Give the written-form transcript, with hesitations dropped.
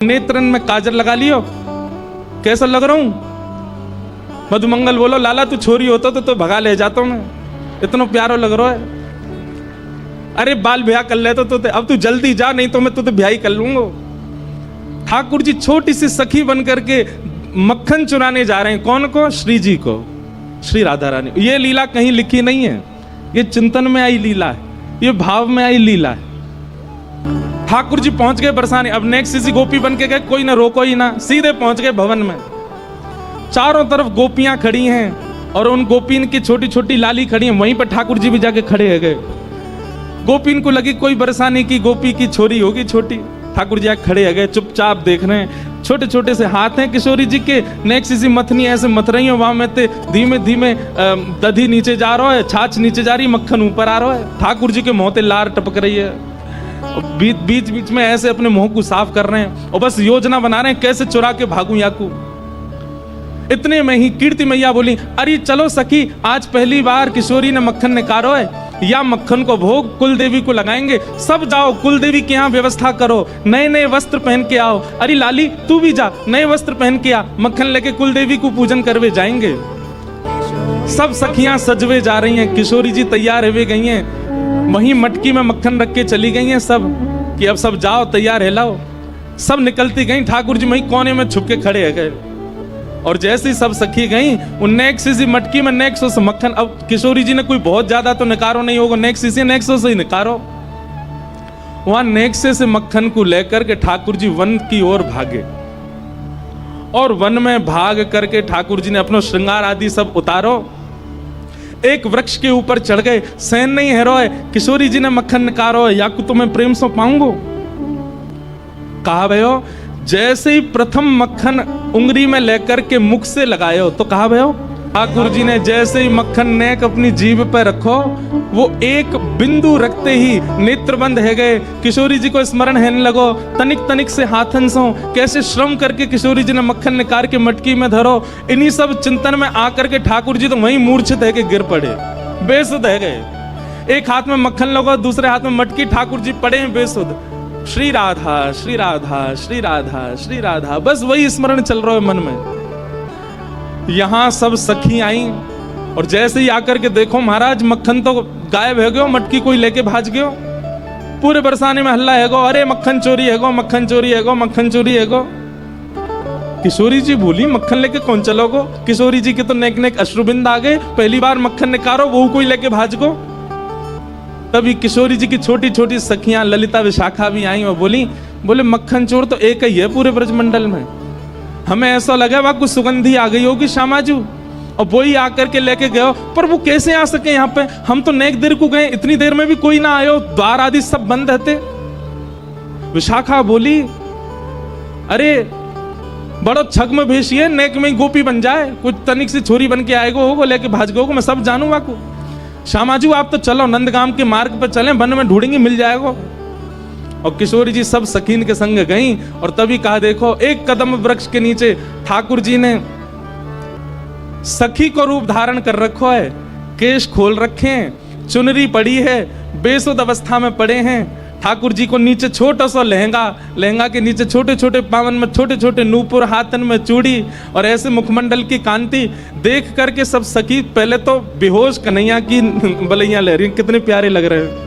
नेत्रन में काजल लगा लियो, कैसा लग रहा हूं? मधुमंगल बोलो लाला तू छोरी होता तो भगा ले जाता मैं, इतना प्यारो लग रहा है। अरे बाल ब्याह कर ले तो अब तू जल्दी जा, नहीं तो मैं तुझे ब्याह ही कर लूंगा। ठाकुर जी छोटी सी सखी बन करके मक्खन चुराने जा रहे हैं। कौन को? श्री जी को, श्री राधा रानी। ये लीला कहीं लिखी नहीं है, ये चिंतन में आई लीला है, ये भाव में आई लीला है। ठाकुर जी पहुंच गए बरसाने। अब नेक्स्ट किसी गोपी बन के गए, कोई ना रोको ही ना, सीधे पहुंच गए भवन में। चारों तरफ गोपियां खड़ी हैं और उन गोपीन की छोटी छोटी लाली खड़ी हैं। वहीं पर ठाकुर जी भी जाके खड़े हो गए। गोपीन को लगी कोई बरसाने की गोपी की छोरी होगी छोटी। ठाकुर जी आके खड़े हो गए, चुपचाप देख रहे हैं। छोटे छोटे से हाथ हैं किशोरी जी के, नेक्स्ट किसी मथनी ऐसे मथ रही हो, वहां में ते धीमे धीमे दधी नीचे जा रहा है, छाछ नीचे जा रही, मक्खन ऊपर आ रहा है। ठाकुर जी के मुंह ते लार टपक रही है। बीच बीच में ऐसे अपने मुंह को साफ कर रहे हैं और बस योजना बना रहे हैं कैसे चुरा के भागूं याकू। इतने में ही कीर्ति मैया बोली, अरे चलो सखी, आज पहली बार किशोरी ने मक्खन निकालो है, या मक्खन को भोग कुल देवी को लगाएंगे। सब जाओ कुल देवी के यहाँ व्यवस्था करो, नए नए वस्त्र पहन के आओ। अरे लाली तू भी जा, नए वस्त्र पहन के आ, मक्खन लेके कुल देवी को पूजन करवे जाएंगे। सब सखियां सजवे जा रही हैं, किशोरी जी तैयार हुए गई हैं। वहीं मटकी में मक्खन रख के चली गई हैं सब, कि अब सब जाओ तैयार है लाओ। सब निकलती गई, ठाकुर जी वहीं कोने में छुप के खड़े हो गए। और जैसे ही सब सखी गई, उन नेक्स्ट मटकी में नेक्स्ट से मक्खन। अब किशोरी जी ने कोई बहुत ज्यादा तो निकारो नहीं होगा, नेक्स्ट से ही निकारो। वहां नेक्स्ट से मक्खन को लेकर के ठाकुर जी वन की ओर भागे। और वन में भाग करके ठाकुर जी ने अपना श्रृंगार आदि सब उतारो, एक वृक्ष के ऊपर चढ़ गए। सैन नहीं है रोए, किशोरी जी ने मक्खन निकारो, या को तुम्हें प्रेम से पाऊंगो। कहा भयो, जैसे ही प्रथम मक्खन उंगली में लेकर के मुख से लगायो तो कहा भयो, ठाकुर जी ने जैसे ही मक्खन नेक अपनी जीभ पर रखो, वो एक बिंदु रखते ही नेत्र बंद है गए। किशोरी जी को स्मरण है लगो, तनिक तनिक से हाथन सो कैसे श्रम करके किशोरी जी ने मक्खन निकाल के मटकी में धरो। इन्हीं सब चिंतन में आकर के ठाकुर जी तो वहीं मूर्छित है के गिर पड़े, बेसुध है गए। एक हाथ में मक्खन लगो, दूसरे हाथ में मटकी, ठाकुर जी पड़े हैं बेसुध। श्री राधा श्री राधा श्री राधा श्री राधा, बस वही स्मरण चल रहा है मन में। यहां सब सखी आई और जैसे ही आकर के देखो महाराज मक्खन तो गायब है गयो, मटकी कोई लेके भाज गयो। पूरे बरसाने में हल्ला है गो, अरे मक्खन चोरी है गो, मक्खन चोरी है गो, मक्खन चोरी है गो। किशोरी जी बोली, मक्खन लेके कौन चलोगो? किशोरी जी के तो नेक नेक अश्रुबिंद आ गए, पहली बार मक्खन निकारो वो कोई लेके भाज गो। तभी किशोरी जी की छोटी छोटी सखियां ललिता विशाखा भी आई और बोले मक्खन चोर तो एक ही है पूरे ब्रजमंडल में, हमें ऐसा लगा वहां कुछ सुगंधी आ गई होगी श्यामाजू, और वो ही आकर के लेके गए। पर वो कैसे आ सके यहाँ पे? हम तो नेक देर को गए, इतनी देर में भी कोई ना आयो, द्वार आदि सब बंद रहते। विशाखा बोली, अरे बड़ो छग्म भेषिए, नेक में गोपी बन जाए, कुछ तनिक से छोरी बन के आएगो होगो लेके भाज गो, मैं सब जानू वाकू। श्यामाजू आप तो चलो नंदगाम के मार्ग पर चलें, वन में ढूंढेंगे मिल जाएगा। और किशोरी जी सब सखीन के संग गई और तभी कहा, देखो एक कदम वृक्ष के नीचे ठाकुर जी ने सखी को रूप धारण कर रखो है, केश खोल रखे हैं, चुनरी पड़ी है, बेसुध अवस्था में पड़े हैं। ठाकुर जी को नीचे छोटा सा लहंगा के नीचे छोटे छोटे पावन में छोटे छोटे नूपुर, हाथन में चूड़ी और ऐसे मुखमंडल की कांति देख करके सब सखी पहले तो बेहोश कन्हैया की बलैया ले रही, कितने प्यारे लग रहे हैं।